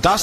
10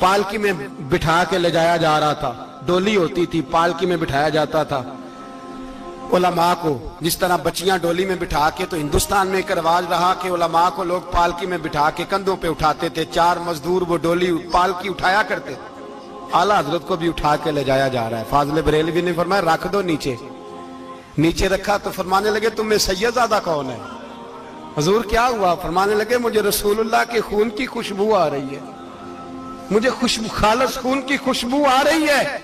پالکی میں بٹھا کے لے جایا جا رہا تھا, ڈولی ہوتی تھی, پالکی میں بٹھایا جاتا تھا علماء کو, جس طرح بچیاں ڈولی میں بٹھا کے, تو ہندوستان میں ایک رواج رہا کہ علماء کو لوگ پالکی میں بٹھا کے کندھوں پہ اٹھاتے تھے, 4 مزدور وہ ڈولی پالکی اٹھایا کرتے. اعلیٰ حضرت کو بھی اٹھا کے لے جایا جا رہا ہے. فاضل بریلوی نے فرمایا رکھ دو نیچے. نیچے رکھا تو فرمانے لگے تم میں سید زادہ کون ہے؟ حضور کیا ہوا؟ فرمانے لگے مجھے رسول اللہ کے خون کی خوشبو آ رہی ہے, مجھے خالص خون کی خوشبو آ رہی ہے.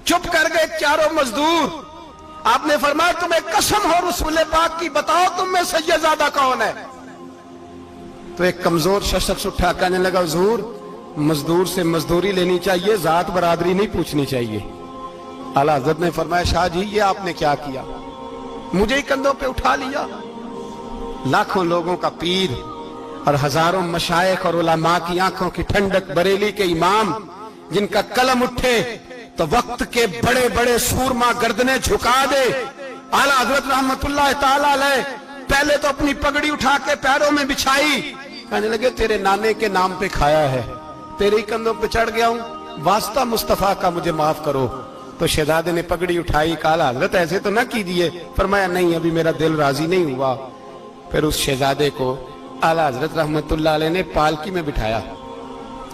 چپ کر گئے چاروں مزدور. آپ نے فرمایا تمہیں قسم ہو رسول پاک کی, بتاؤ تم میں سید زادہ کون ہے؟ تو ایک کمزور شخص اٹھا کہنے لگا حضور مزدور سے مزدوری لینی چاہیے, ذات برادری نہیں پوچھنی چاہیے. اعلیٰ حضرت نے فرمایا شاہ جی یہ آپ نے کیا کیا, مجھے ہی کندھوں پہ اٹھا لیا. لاکھوں لوگوں کا پیر اور ہزاروں مشائخ اور علماء کی آنکھوں کی ٹھنڈک, بریلی کے امام جن کا قلم اٹھے تو وقت کے بڑے بڑے سورما گردنیں جھکا دے. اعلیٰ حضرت رحمت اللہ تعالی علیہ پہلے تو اپنی پگڑی اٹھا کے پیروں میں بچھائی, کہنے لگے تیرے نانے کے نام پہ کھایا ہے, تیرے ہی کندھوں پہ چڑھ گیا ہوں, واسطہ مصطفیٰ کا مجھے معاف کرو. تو شہزادے نے پگڑی اٹھائی, کہا اعلیٰ حضرت ایسے تو نہ کیجیے. فرمایا نہیں ابھی میرا دل راضی نہیں ہوا. پھر اس شہزادے کو اعلیٰ حضرت رحمت اللہ علیہ نے پالکی میں بٹھایا.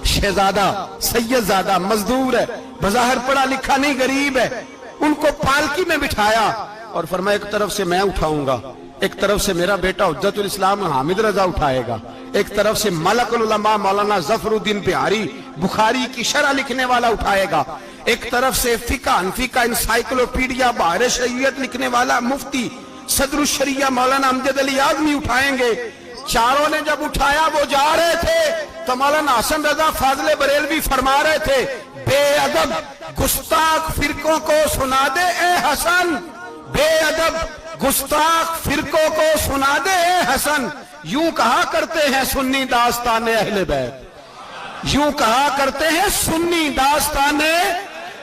شہزادہ سید زادہ مزدور ہے, بظاہر پڑھا لکھا نہیں, غریب ہے, ان کو پالکی میں بٹھایا اور فرمایا ایک طرف سے میں اٹھاؤں گا, ایک طرف سے میرا بیٹا حجت الاسلام حامد رضا اٹھائے گا, ایک طرف سے ملک العلماء مولانا ظفر الدین بہاری بخاری کی شرح لکھنے والا اٹھائے گا, ایک طرف سے فقہ حنفی کا انسائیکلوپیڈیا بحر شریعت لکھنے والا مفتی صدر الشریعہ مولانا امجد علی اعظمی اٹھائیں گے. چاروں نے جب اٹھایا وہ جا رہے تھے تو مولانا حسن رضا فاضل بریلوی فرما رہے تھے بے ادب گستاخ فرقوں کو سنا دے اے حسن, بے ادب گستاخ فرقوں کو سنا دے اے حسن. یوں کہا کرتے ہیں سنی داستان اہل بیت, یوں کہا کرتے ہیں سنی داستان.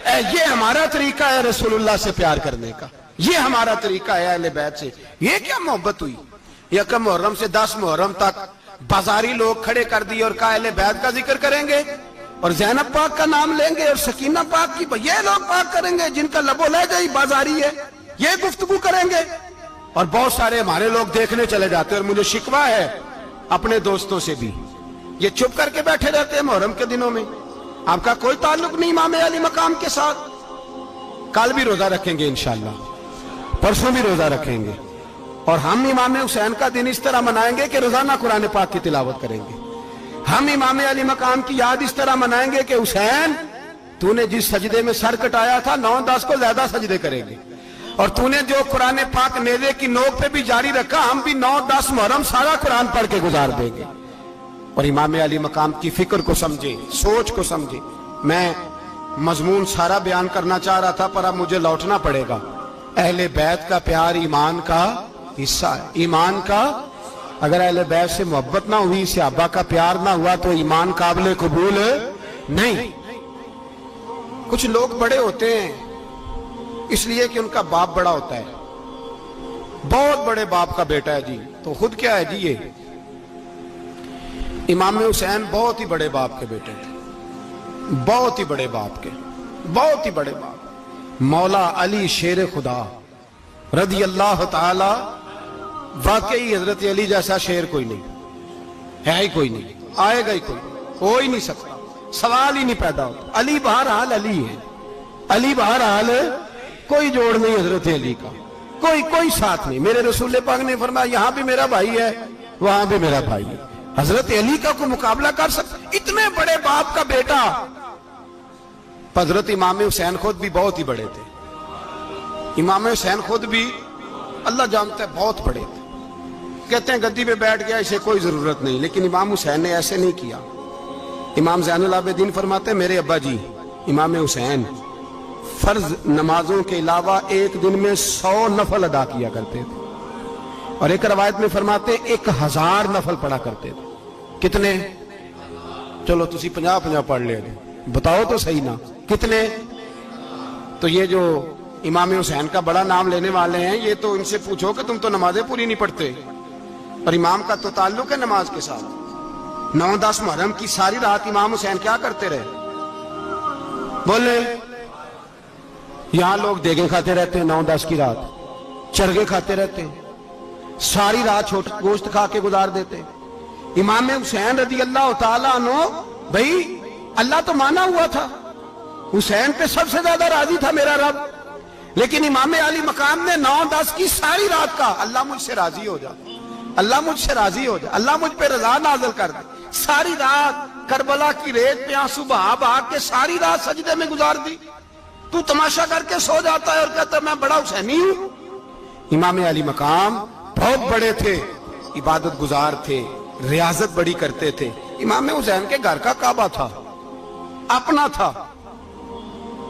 یہ ہمارا طریقہ ہے رسول اللہ سے پیار کرنے کا, یہ ہمارا طریقہ ہے اہل بیت سے. یہ کیا محبت ہوئی؟ یکم محرم سے 10 محرم تک بازاری لوگ کھڑے کر دی اور کہا اہل بیت کا ذکر کریں گے اور زینب پاک کا نام لیں گے اور سکینہ پاک کی, یہ لوگ پاک کریں گے جن کا لب و لہجہ ہی بازاری ہے, یہ گفتگو کریں گے. اور بہت سارے ہمارے لوگ دیکھنے چلے جاتے ہیں, اور مجھے شکوہ ہے اپنے دوستوں سے بھی, یہ چپ کر کے بیٹھے رہتے ہیں محرم کے دنوں میں. آپ کا کوئی تعلق نہیں امام علی مقام کے ساتھ. کل بھی روزہ رکھیں گے انشاءاللہ, پرسوں بھی روزہ رکھیں گے, اور ہم امام حسین کا دن اس طرح منائیں گے کہ روزانہ قرآن پاک کی تلاوت کریں گے. ہم امام علی مقام کی یاد اس طرح منائیں گے کہ حسین تو نے جس سجدے میں سر کٹایا تھا 9-10 کو زیادہ سجدے کریں گے, اور تو نے جو قرآن پاک نیزے کی نوک پہ بھی جاری رکھا, ہم بھی 9-10 محرم سارا قرآن پڑھ کے گزار دیں گے. اور امام علی مقام کی فکر کو سمجھے, سوچ کو سمجھے. میں مضمون سارا بیان کرنا چاہ رہا تھا پر اب مجھے لوٹنا پڑے گا. اہل بیت کا پیار ایمان کا حصہ ہے, ایمان کا. اگر اہل بیت سے محبت نہ ہوئی, صحابہ کا پیار نہ ہوا تو ایمان قابل قبول نہیں. کچھ لوگ بڑے ہوتے ہیں اس لیے کہ ان کا باپ بڑا ہوتا ہے, بہت بڑے باپ کا بیٹا ہے جی, تو خود کیا ہے جی, یہ امام حسین بہت ہی بڑے باپ کے بیٹے تھے, بہت ہی بڑے باپ کے, بہت ہی بڑے باپ. مولا علی شیر خدا رضی اللہ تعالی, واقعی حضرت علی جیسا شیر کوئی نہیں ہے, ہی کوئی نہیں, آئے گا ہی کوئی, ہو ہی نہیں سکتا, سوال ہی نہیں پیدا ہوتا. علی بہرحال علی ہے, علی بہرحال کوئی جوڑ نہیں حضرت علی کا, کوئی ساتھ نہیں. میرے رسول پاک نے فرمایا یہاں بھی میرا بھائی ہے وہاں بھی میرا بھائی ہے, حضرت علی کا کوئی مقابلہ کر سکتا؟ اتنے بڑے باپ کا بیٹا. حضرت امام حسین خود بھی بہت ہی بڑے تھے, امام حسین خود بھی اللہ جانتا ہے بہت بڑے تھے. کہتے ہیں گدی پہ بیٹھ گیا اسے کوئی ضرورت نہیں, لیکن امام حسین نے ایسے نہیں کیا. امام زین العابدین فرماتے ہیں میرے ابا جی امام حسین فرض نمازوں کے علاوہ ایک دن میں 100 نفل ادا کیا کرتے تھے, اور ایک روایت میں فرماتے 1000 نفل پڑھا کرتے تھے. کتنے؟ چلو تسی 50 پڑھ لے, بتاؤ تو صحیح نا کتنے. تو یہ جو امام حسین کا بڑا نام لینے والے ہیں, یہ تو ان سے پوچھو کہ تم تو نمازیں پوری نہیں پڑھتے, اور امام کا تو تعلق ہے نماز کے ساتھ۔ 9-10 محرم کی ساری رات امام حسین کیا کرتے رہے؟ بولے یہاں لوگ دیگیں کھاتے رہتے ہیں 9-10 کی رات، چرگے کھاتے رہتے ہیں، ساری رات گوشت کھا کے گزار دیتے۔ امام حسین رضی اللہ تعالیٰ عنہ، بھئی اللہ تو مانا ہوا تھا، حسین پہ سب سے زیادہ راضی تھا میرا رب، لیکن امام علی مقام نے 9-10 کی ساری رات کا اللہ مجھ سے راضی ہو جا، اللہ مجھ سے راضی ہو جا، اللہ مجھ پہ رضا نازل کر دے۔ ساری رات کربلا کی ریت پہ آنسو بہا بہا کے ساری رات سجدے میں گزار دی، تو تماشا کر کے سو جاتا ہے اور کہتا ہے میں بڑا حسینی ہوں۔ امام علی مقام بہت بڑے تھے، عبادت گزار تھے، ریاضت بڑی کرتے تھے۔ امام حسین کے گھر کا کعبہ تھا، اپنا تھا،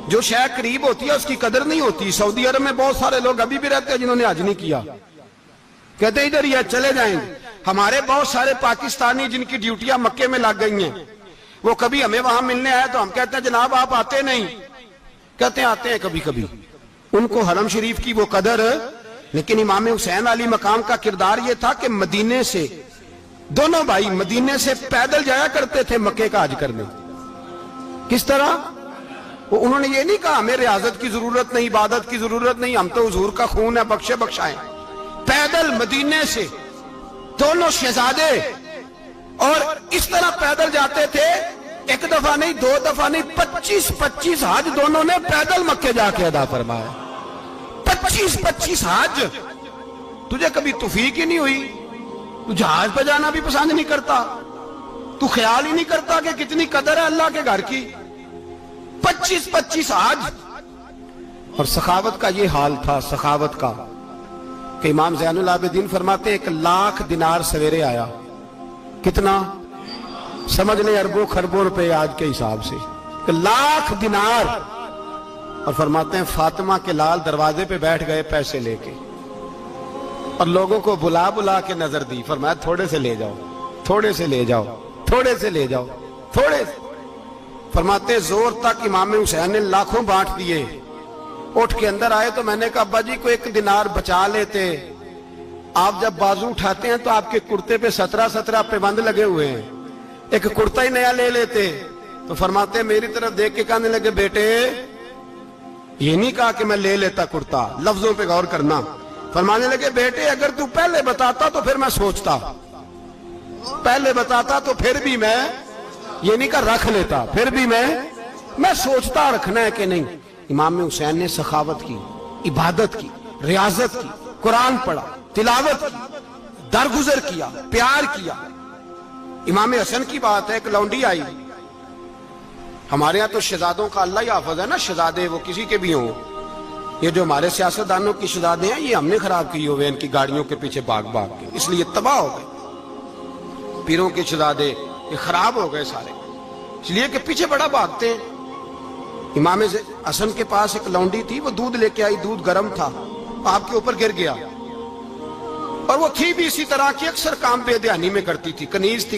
جو شے قریب ہوتی ہے اس کی قدر نہیں ہوتی۔ سعودی عرب میں بہت سارے لوگ ابھی بھی رہتے ہیں جنہوں نے حج نہیں کیا، کہتے ہیں ادھر ہی چلے جائیں گے۔ ہمارے بہت سارے پاکستانی جن کی ڈیوٹیاں مکے میں لگ گئی ہیں، وہ کبھی ہمیں وہاں ملنے آئے تو ہم کہتے ہیں جناب آپ آتے نہیں، کہتے ہیں آتے ہیں کبھی کبھی۔ ان کو حرم شریف کی وہ قدر، لیکن امام حسین علی مقام کا کردار یہ تھا کہ مدینے سے دونوں بھائی مدینے سے پیدل جایا کرتے تھے مکے کا حج کرنے۔ کس طرح؟ انہوں نے یہ نہیں کہا ہمیں ریاضت کی ضرورت نہیں، عبادت کی ضرورت نہیں، ہم تو حضور کا خون ہے، بخشے بخشائیں۔ پیدل مدینے سے دونوں شہزادے، اور اس طرح پیدل جاتے تھے، ایک دفعہ نہیں، 2 دفعہ نہیں، 25 حج دونوں نے پیدل مکے جا کے ادا فرمایا۔ 25 حج۔ تجھے کبھی توفیق ہی نہیں ہوئی؟ تو جہاز پہ جانا بھی پسند نہیں کرتا، تو خیال ہی نہیں کرتا کہ کتنی قدر ہے اللہ کے گھر کی۔ 25 حج۔ اور سخاوت کا یہ حال تھا، سخاوت کا، کہ امام زین العابدین فرماتے 1,00,000 دینار سویرے آیا۔ کتنا؟ سمجھ لیں اربوں خربوں روپے آج کے حساب سے، 1,00,000 دینار۔ اور فرماتے ہیں فاطمہ کے لال دروازے پہ بیٹھ گئے پیسے لے کے، اور لوگوں کو بلا بلا کے نظر دی، فرمایا تھوڑے سے لے جاؤ، تھوڑے سے لے جاؤ، تھوڑے سے لے جاؤ، تھوڑے سے۔ فرماتے زور تک امام حسین نے لاکھوں بانٹ دیے۔ اٹھ کے اندر آئے تو میں نے کہا ابا جی کو 1 دینار بچا لیتے، آپ جب بازو اٹھاتے ہیں تو آپ کے کرتے پہ 17 پابند لگے ہوئے ہیں، ایک کرتا ہی نیا لے لیتے۔ تو فرماتے میری طرف دیکھ کے کہنے لگے بیٹے یہ نہیں کہا کہ میں لے لیتا کرتا، لفظوں پہ غور کرنا۔ فرمانے لگے بیٹے اگر تو پہلے بتاتا تو پھر میں سوچتا، پہلے بتاتا تو پھر بھی میں یہ نہیں کہا رکھ لیتا، پھر بھی میں سوچتا رکھنا ہے کہ نہیں۔ امام حسین نے سخاوت کی، عبادت کی، ریاضت کی، قرآن پڑھا، تلاوت کی، درگزر کیا، پیار کیا۔ امام حسن کی بات ہے، ایک لونڈی آئی، ہمارے ہاں تو شہزادوں کا اللہ ہی حافظ ہے نا، شہزادے وہ کسی کے بھی ہوں، یہ جو ہمارے سیاستدانوں کی شہزادے ہیں یہ ہم نے خراب کیے ہوئے ان کی گاڑیوں کے پیچھے بھاگ بھاگ کے، اس لیے تباہ ہو گئے۔ پیروں کے شہزادے یہ خراب ہو گئے سارے، اس لیے کہ پیچھے بڑا بھاگتے ہیں۔ امام حسن کے پاس ایک لونڈی تھی، وہ دودھ لے کے آئی، دودھ گرم تھا، آپ کے اوپر گر گیا، اور وہ تھی بھی اسی طرح کی، اکثر کام بے دھیانی میں کرتی تھی، کنیز تھی۔